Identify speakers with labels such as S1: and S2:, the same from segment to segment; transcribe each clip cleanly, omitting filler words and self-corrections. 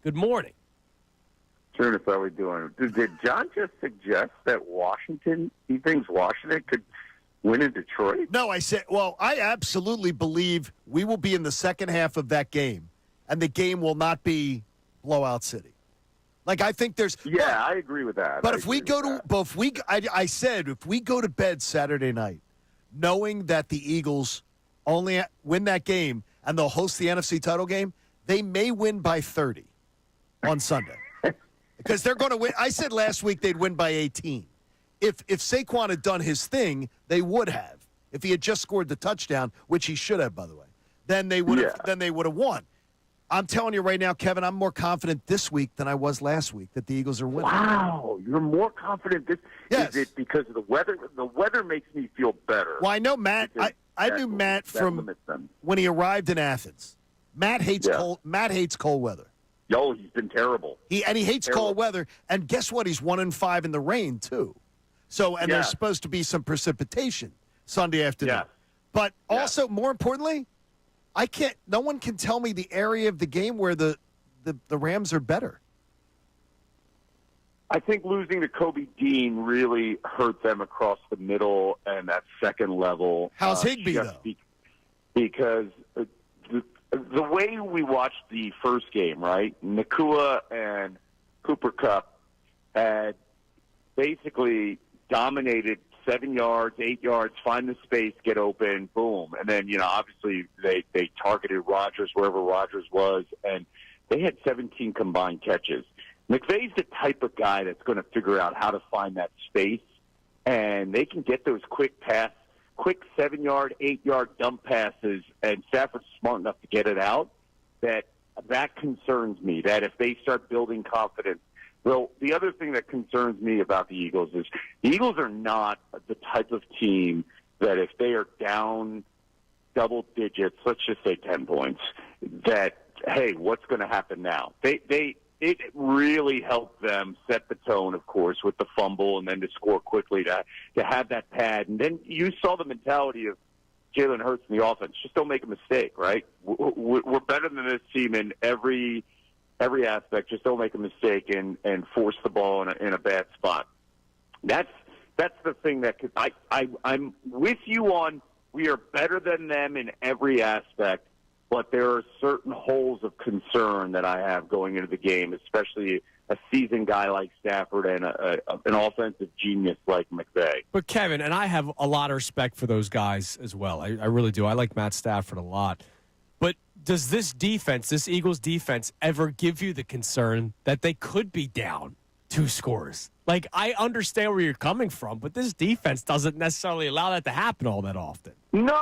S1: Good morning.
S2: Sure, how are we doing? Did John just suggest that he thinks Washington could win in Detroit?
S3: No, I said, I absolutely believe we will be in the second half of that game, and the game will not be blowout city. Like, I think there's...
S2: Yeah, I agree with that.
S3: But if we go I said, if we go to bed Saturday night, knowing that the Eagles only win that game and they'll host the NFC title game, they may win by 30 on Sunday. Because they're going to win. I said last week they'd win by 18. If Saquon had done his thing, they would have. If he had just scored the touchdown, which he should have, by the way, then they would have. Then they would have won. I'm telling you right now, Kevin, I'm more confident this week than I was last week that the Eagles are winning.
S2: Wow, you're more confident this?
S3: Yes.
S2: Is it because of the weather? The weather makes me feel better.
S3: Well, I know Matt. I knew Matt from when he arrived in Athens. Matt hates cold. Matt hates cold weather.
S2: Yo, he's been terrible.
S3: He hates cold weather. And guess what? He's 1-5 in the rain too. So there's supposed to be some precipitation Sunday afternoon.
S2: Yes.
S3: But also, more importantly, no one can tell me the area of the game where the Rams are better.
S2: I think losing to Kobe Dean really hurt them across the middle and that second level.
S3: How's Higbee, though?
S2: Because the way we watched the first game, right, Nakua and Cooper Kupp had basically dominated 7 yards, 8 yards, find the space, get open, boom. And then, obviously they targeted Rodgers wherever Rodgers was, and they had 17 combined catches. McVay's the type of guy that's going to figure out how to find that space, and they can get those quick 7-yard, 8-yard dump passes, and Stafford's smart enough to get it out. That concerns me, that if they start building confidence. Well, the other thing that concerns me about the Eagles is the Eagles are not the type of team that if they are down double digits, let's just say 10 points, that, hey, what's going to happen now? It really helped them set the tone, of course, with the fumble and then to score quickly to have that pad. And then you saw the mentality of Jalen Hurts in the offense. Just don't make a mistake, right? We're better than this team in every aspect. Just don't make a mistake and force the ball in a bad spot. That's the thing that I'm with you on. We are better than them in every aspect. But there are certain holes of concern that I have going into the game, especially a seasoned guy like Stafford and an offensive genius like McVay.
S1: But, Kevin, and I have a lot of respect for those guys as well. I really do. I like Matt Stafford a lot. But does this Eagles defense, ever give you the concern that they could be down 2 scores? Like, I understand where you're coming from, but this defense doesn't necessarily allow that to happen all that often.
S2: No.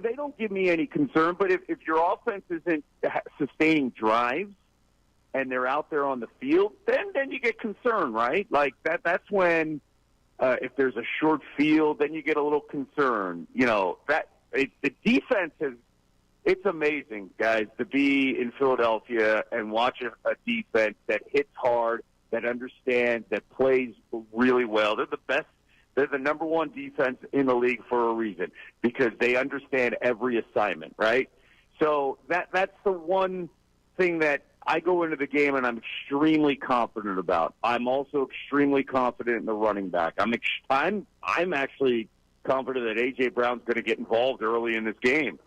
S2: They don't give me any concern. But if your offense isn't sustaining drives and they're out there on the field, then you get concerned, right? Like, that's when if there's a short field, then you get a little concerned. The defense it's amazing, guys, to be in Philadelphia and watch a defense that hits hard, that understands, that plays really well. They're the best. They're the number one defense in the league for a reason, because they understand every assignment, right? So that's the one thing that I go into the game and I'm extremely confident about. I'm also extremely confident in the running back. I'm actually confident that A.J. Brown's going to get involved early in this game.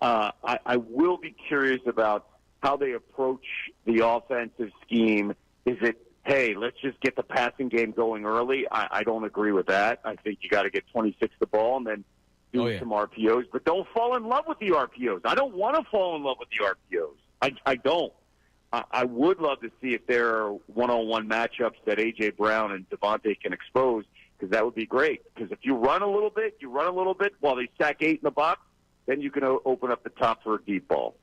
S2: I will be curious about how they approach the offensive scheme. Is it, hey, let's just get the passing game going early? I don't agree with that. I think you got to get 26 the ball and then do some RPOs. But don't fall in love with the RPOs. I don't want to fall in love with the RPOs. I don't. I would love to see if there are one-on-one matchups that A.J. Brown and Devontae can expose, because that would be great. Because if you run a little bit while they stack 8 in the box, then you can open up the top for a deep ball.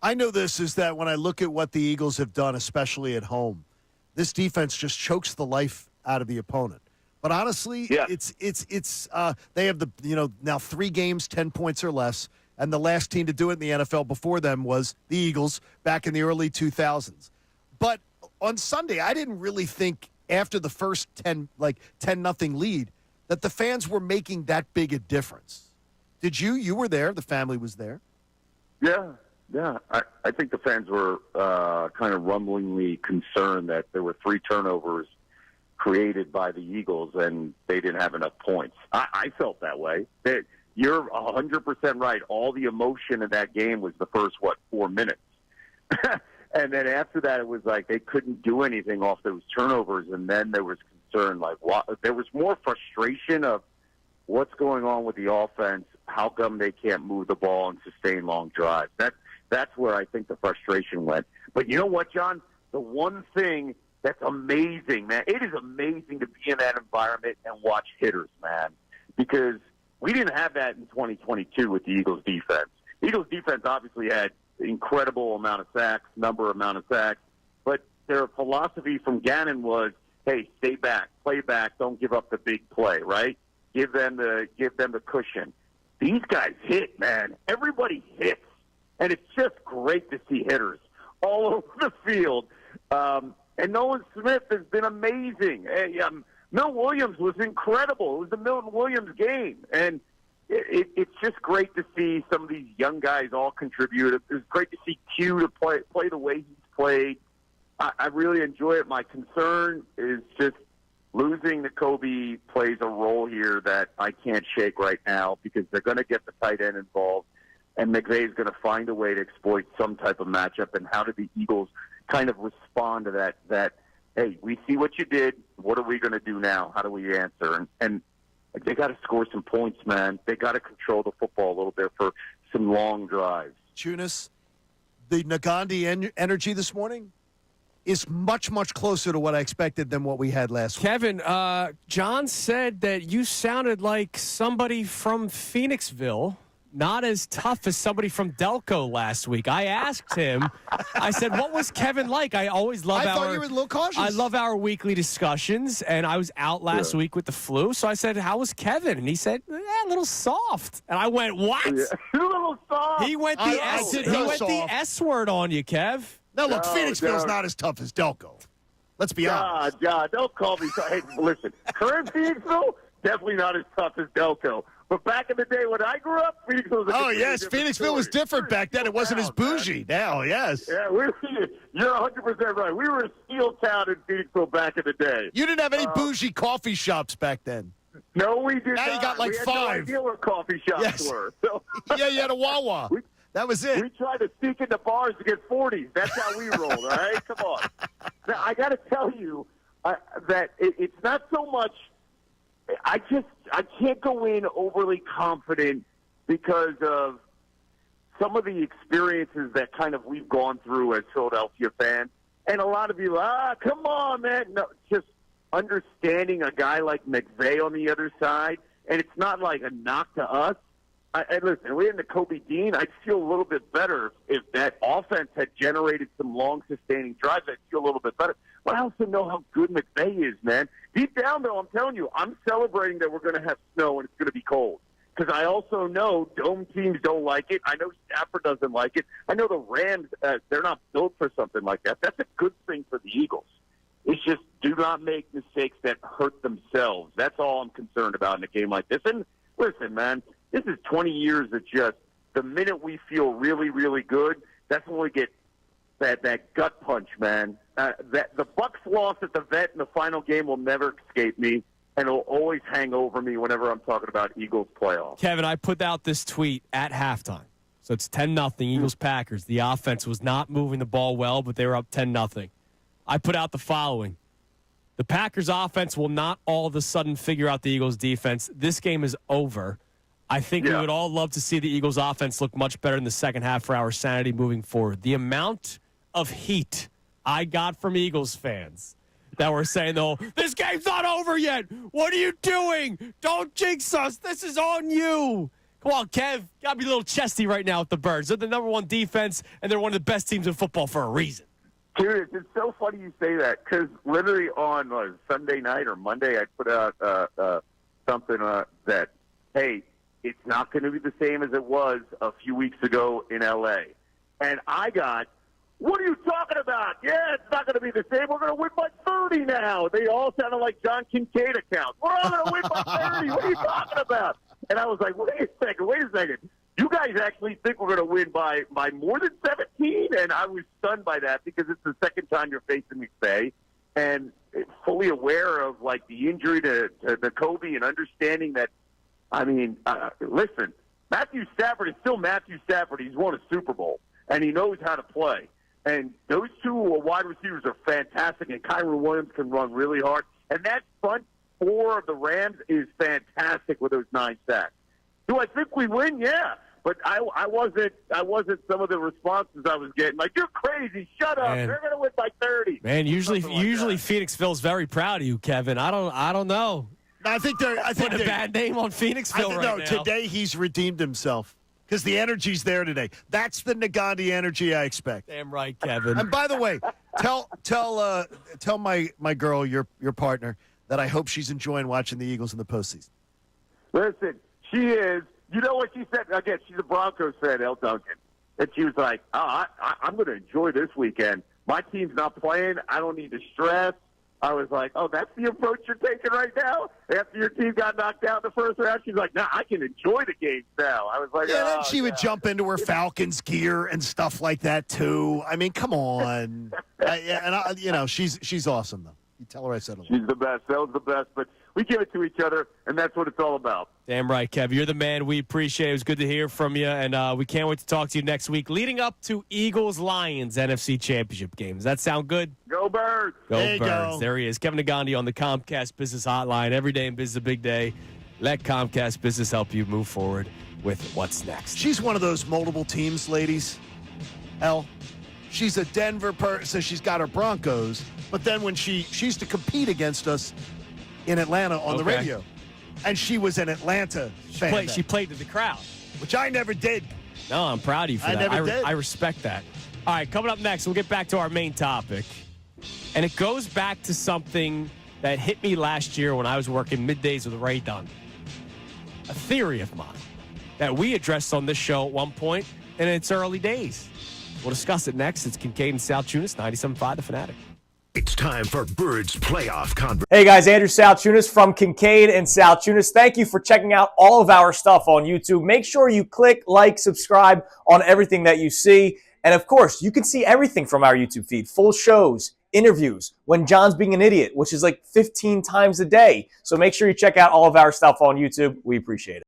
S3: I know this is that when I look at what the Eagles have done, especially at home, this defense just chokes the life out of the opponent. But honestly, it's they have now 3 games, 10 points or less, and the last team to do it in the NFL before them was the Eagles back in the early 2000s. But on Sunday, I didn't really think after the first 10-0 lead that the fans were making that big a difference. Did you? You were there. The family was there.
S2: Yeah. Yeah, I think the fans were kind of rumblingly concerned that there were 3 turnovers created by the Eagles and they didn't have enough points. I felt that way. You're 100% right. All the emotion in that game was the first, 4 minutes. And then after that, it was like they couldn't do anything off those turnovers. And then there was concern, like there was more frustration of what's going on with the offense. How come they can't move the ball and sustain long drives? That's where I think the frustration went. But you know what, John? The one thing that's amazing, man, it is amazing to be in that environment and watch hitters, man, because we didn't have that in 2022 with the Eagles defense. The Eagles defense obviously had incredible amount of sacks, amount of sacks, but their philosophy from Gannon was, hey, stay back, play back, don't give up the big play, right? Give them the cushion. These guys hit, man. Everybody hits, and it's just great to see hitters all over the field. And Nolan Smith has been amazing. Milton Williams was incredible. It was the Milton Williams game, and it's just great to see some of these young guys all contribute. It was great to see Q to play the way he's played. I really enjoy it. My concern is just losing to Kobe plays a role here that I can't shake right now because they're going to get the tight end involved, and McVay is going to find a way to exploit some type of matchup. And how do the Eagles kind of respond to that, hey, we see what you did. What are we going to do now? How do we answer? And they got to score some points, man. They got to control the football a little bit for some long drives.
S3: Salciunas, the Negandhi energy this morning is much, much closer to what I expected than what we had last week.
S1: Kevin, John said that you sounded like somebody from Phoenixville, not as tough as somebody from Delco last week. I asked him, I said, what was Kevin like? I always love
S3: I thought you were a little cautious.
S1: I love our weekly discussions, and I was out last week with the flu, so I said, how was Kevin? And he said, a little soft. And I went, what?
S2: Yeah. A little soft.
S1: He went the S word on you, Kev.
S3: Now, look, Phoenixville's not as tough as Delco. Let's be honest.
S2: God, don't call me. Hey, listen, current Phoenixville, definitely not as tough as Delco. But back in the day when I grew up, Phoenixville was
S3: Phoenixville
S2: story.
S3: was different back then. It wasn't as bougie. Now, yes.
S2: Yeah, you're 100% right. We were a steel town in Phoenixville back in the day.
S3: You didn't have any bougie coffee shops back then.
S2: No, we did not.
S3: Now you got like
S2: we
S3: 5.
S2: Had no idea where coffee shops were. So.
S3: Yeah, you had a Wawa. That was it.
S2: We tried to sneak into bars to get 40s. That's how we rolled, all right? Come on. Now, I got to tell you that it's not so much – I can't go in overly confident because of some of the experiences that kind of we've gone through as Philadelphia fans. And a lot of you, come on, man. No, just understanding a guy like McVay on the other side, and it's not like a knock to us. And listen, we're into Kobe Dean. I'd feel a little bit better if that offense had generated some long, sustaining drives. I'd feel a little bit better. But I also know how good McVay is, man. Deep down, though, I'm telling you, I'm celebrating that we're going to have snow and it's going to be cold. Because I also know dome teams don't like it. I know Stafford doesn't like it. I know the Rams, they're not built for something like that. That's a good thing for the Eagles. It's just do not make mistakes that hurt themselves. That's all I'm concerned about in a game like this. And listen, man, this is 20 years of just the minute we feel really, really good, that's when we get that gut punch, man. That the Bucs loss at the Vet in the final game will never escape me, and it'll always hang over me whenever I'm talking about Eagles playoffs.
S1: Kevin, I put out this tweet at halftime. So it's 10-0 Eagles-Packers. The offense was not moving the ball well, but they were up 10-0. I put out the following. The Packers offense will not all of a sudden figure out the Eagles defense. This game is over. I think we would all love to see the Eagles offense look much better in the second half for our sanity moving forward. The amount of heat I got from Eagles fans that were saying, though, this game's not over yet. What are you doing? Don't jinx us. This is on you. Come on, Kev. Got to be a little chesty right now with the Birds. They're the number one defense, and they're one of the best teams in football for a reason.
S2: Dude, it's so funny you say that because literally on Sunday night or Monday, I put out something that, hey, it's not going to be the same as it was a few weeks ago in L.A. And I got, what are you talking about? Yeah, it's not going to be the same. We're going to win by 30 now. They all sounded like John Kincade accounts. We're all going to win by 30. What are you talking about? And I was like, wait a second. You guys guys actually think we're going to win by more than 17, and I was stunned by that because it's the second time you're facing McVay, and fully aware of like the injury to Kobe and understanding that. I mean, listen, Matthew Stafford is still Matthew Stafford. He's won a Super Bowl, and he knows how to play. And those two wide receivers are fantastic, and Kyron Williams can run really hard. And that front four of the Rams is fantastic with those 9 sacks. Do I think we win? Yeah. But I wasn't some of the responses I was getting. Like, you're crazy. Shut up.
S1: Man.
S2: They're going to win by 30.
S1: Man, usually
S2: that.
S1: Phoenixville's very proud of you, Kevin. I don't know.
S3: I think they're. I think
S1: Put a bad name on Phoenixville right now.
S3: Today he's redeemed himself because the energy's there today. That's the Negandhi energy I expect.
S1: Damn right, Kevin.
S3: And by the way, tell my girl, your partner, that I hope she's enjoying watching the Eagles in the postseason.
S2: Listen, she is. You know what she said? Again, she's a Broncos fan, El Duncan. And she was like, I'm going to enjoy this weekend. My team's not playing. I don't need to stress. I was like, oh, that's the approach you're taking right now? After your team got knocked out in the first round? She's like, I can enjoy the games now. I was like,
S3: yeah, then she would jump into her Falcons gear and stuff like that, too. I mean, come on. She's awesome, though. You tell her I said hello.
S2: She's the best. That was the best. But we give it to each other, and that's what it's all about.
S1: Damn right, Kev. You're the man. We appreciate it. It was good to hear from you, and we can't wait to talk to you next week leading up to Eagles-Lions NFC Championship game. Does that sound good?
S2: Go Birds!
S1: Go
S3: there
S1: Birds.
S3: Go.
S1: There he is. Kevin Negandhi on the Comcast Business Hotline. Every day in business is a big day. Let Comcast Business help you move forward with what's next.
S3: She's one of those multiple teams, ladies. She's a Denver person, so she's got her Broncos. But then when she used to compete against us in Atlanta on the radio, and she was an Atlanta fan.
S1: She played to the crowd.
S3: Which I never did.
S1: No, I'm proud of you for that.
S3: Never did.
S1: I respect that. All right, coming up next, we'll get back to our main topic. And it goes back to something that hit me last year when I was working middays with Ray Dunn. A theory of mine that we addressed on this show at one point in its early days. We'll discuss it next. It's Kincade and Salciunas, 97.5 The Fanatic.
S4: It's time for Birds Playoff Conversation.
S5: Hey guys, Andrew Salciunas from Kincade and Salciunas. Thank you for checking out all of our stuff on YouTube. Make sure you click, like, subscribe on everything that you see. And of course, you can see everything from our YouTube feed. Full shows, interviews, when John's being an idiot, which is like 15 times a day. So make sure you check out all of our stuff on YouTube. We appreciate it.